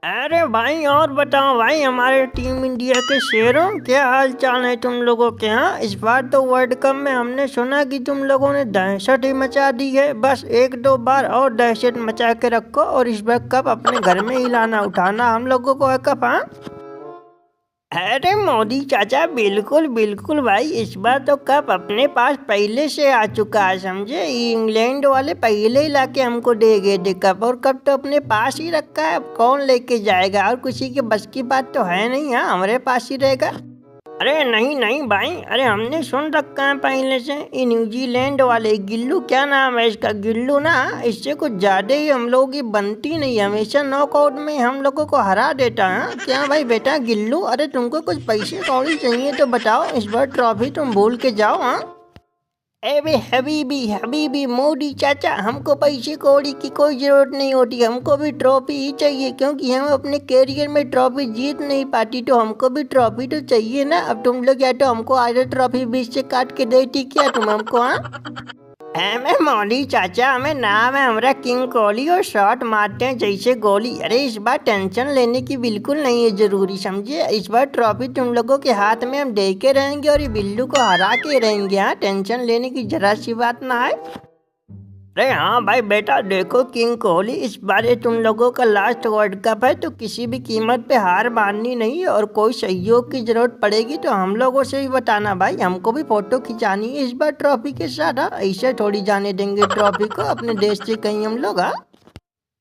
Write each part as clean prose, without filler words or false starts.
अरे भाई और बताओ भाई, हमारे टीम इंडिया के शेरों, क्या हाल चाल है तुम लोगों के यहाँ। इस बार तो वर्ल्ड कप में हमने सुना कि तुम लोगों ने दहशत ही मचा दी है। बस एक दो बार और दहशत मचा के रखो और इस बार कप अपने घर में ही लाना उठाना हम लोगों को है कप। हाँ अरे मोदी चाचा, बिल्कुल बिल्कुल भाई, इस बार तो कप अपने पास पहले से आ चुका है, समझे। इंग्लैंड वाले पहले ही लाके हमको दे गए थे कप, और कप तो अपने पास ही रखा है। अब कौन लेके जाएगा, और किसी के बस की बात तो है नहीं। हाँ हमारे पास ही रहेगा। अरे नहीं नहीं भाई, अरे हमने सुन रखा है पहले से। ये न्यूजीलैंड वाले गिल्लू, क्या नाम है इसका, गिल्लू ना, इससे कुछ ज्यादा ही हम लोगों की बनती नहीं, हमेशा नॉकआउट में हम लोगों को हरा देता है। क्या भाई बेटा गिल्लू, अरे तुमको कुछ पैसे कौड़ी चाहिए तो बताओ, इस बार ट्रॉफी तुम भूल के जाओ। हाँ अबे हबीबी हबीबी मोदी चाचा, हमको पैसे कौड़ी की कोई जरूरत नहीं होती, हमको भी ट्रॉफी ही चाहिए, क्योंकि हम अपने कैरियर में ट्रॉफी जीत नहीं पाती, तो हमको भी ट्रॉफी तो चाहिए ना। अब तुम लोग या तो हमको आधा ट्रॉफी बीच से काट के देती क्या तुम हमको। हाँ हमें मोदी चाचा, हमें नाम है हमारा किंग कोहली, और शॉट मारते हैं जैसे गोली। अरे इस बार टेंशन लेने की बिल्कुल नहीं है जरूरी, समझे। इस बार ट्रॉफी तुम लोगों के हाथ में हम दे के रहेंगे और ये बिल्लू को हरा के रहेंगे। हाँ टेंशन लेने की जरा सी बात ना है। अरे हाँ भाई बेटा, देखो किंग कोहली, इस बार ये तुम लोगों का लास्ट वर्ल्ड कप है, तो किसी भी कीमत पे हार माननी नहीं, और कोई सहयोग की जरूरत पड़ेगी तो हम लोगों से ही बताना भाई। हमको भी फोटो खिंचानी है इस बार ट्रॉफी के साथ। हाँ ऐसे थोड़ी जाने देंगे ट्रॉफी को अपने देश से कहीं हम लोग। हाँ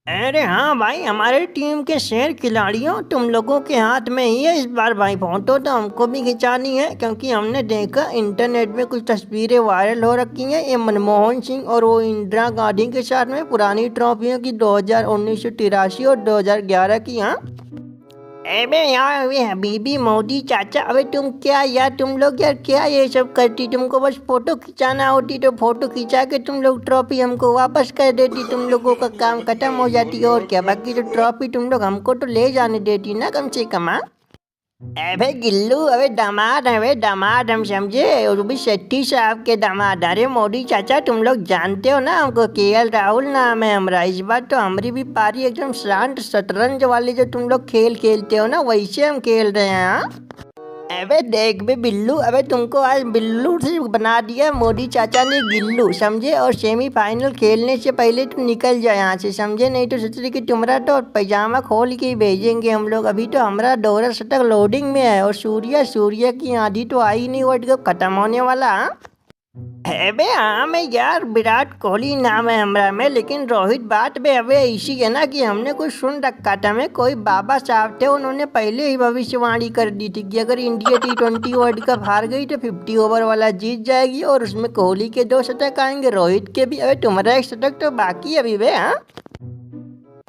अरे हाँ भाई, हमारे टीम के शेर खिलाड़ियों, तुम लोगों के हाथ में ही है इस बार भाई। फोटो तो हमको भी खिंचानी है, क्योंकि हमने देखा इंटरनेट में कुछ तस्वीरें वायरल हो रखी हैं, ये मनमोहन सिंह और वो इंदिरा गांधी के साथ में पुरानी ट्रॉफियों की 1983 और 2011 की। हाँ अबे यार वे हबीबी मोदी चाचा, अबे तुम क्या यार, तुम लोग यार क्या ये सब करती, तुमको बस फोटो खिंचाना होती तो फोटो खिंचा के तुम लोग ट्रॉफी हमको वापस कर देती, तुम लोगों का काम खत्म हो जाती। और क्या, बाकी तो ट्रॉफी तुम लोग हमको तो ले जाने देती ना कम से कम। हाँ अबे गिल्लू, अबे दामाद है, अबे दामाद हम समझे, और भी शेट्टी साहब के दामाद। अरे मोदी चाचा, तुम लोग जानते हो ना हमको, केएल राहुल नाम है हमारा। इस बार तो हमारी भी पारी एकदम शांत शतरंज वाले जो तुम लोग खेल खेलते हो ना, वैसे हम खेल रहे हैं। हाँ अबे देख बे बिल्लू, अबे तुमको आज बिल्लू से बना दिया मोदी चाचा ने गिल्लू, समझे। और सेमीफाइनल खेलने से पहले तुम निकल जाए यहाँ से, समझे, नहीं तो सोच रही कि तुम्हारा तो पैजामा खोल के ही भेजेंगे हम लोग। अभी तो हमारा दोहरा शतक लोडिंग में है, और सूर्या की आंधी तो आई नहीं, वर्ल्ड कप खत्म होने वाला। हाँ अबे हाँ मैं यार, विराट कोहली नाम है हमारा में, लेकिन रोहित बात में अबे ऐसी है ना कि हमने कुछ सुन रखा था में, कोई बाबा साहब थे, उन्होंने पहले ही भविष्यवाणी कर दी थी कि अगर इंडिया T20 वर्ल्ड कप हार गई तो 50 ओवर वाला जीत जाएगी, और उसमें कोहली के 2 शतक आएंगे, रोहित के भी। अबे तुम्हारा 1 शतक तो बाकी अभी बे। हाँ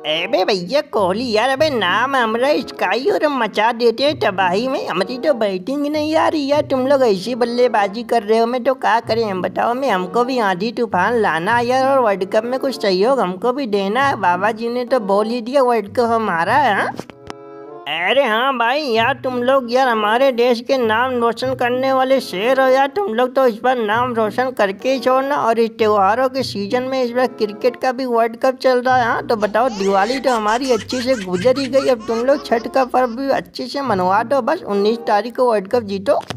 अबे भैया कोहली यार, अबे नाम हमारा स्काई, और हम मचा देते हैं तबाही में। हमारी तो बैटिंग ही नहीं आ रही यार, तुम लोग ऐसी बल्लेबाजी कर रहे हो, मैं तो क्या करें हम बताओ। मैं हमको भी आंधी तूफान लाना यार, और वर्ल्ड कप में कुछ सहयोग हमको भी देना है। बाबा जी ने तो बोल ही दिया वर्ल्ड कप हमारा है। हाँ अरे हाँ भाई यार, तुम लोग यार हमारे देश के नाम रोशन करने वाले शेर हो यार, तुम लोग तो इस बार नाम रोशन करके ही छोड़ना। और इस त्योहारों के सीजन में इस बार क्रिकेट का भी वर्ल्ड कप चल रहा है। हाँ तो बताओ, दिवाली तो हमारी अच्छे से गुजर ही गई, अब तुम लोग छठ का पर्व भी अच्छे से मनवा दो, बस 19 तारीख को वर्ल्ड कप जीतो।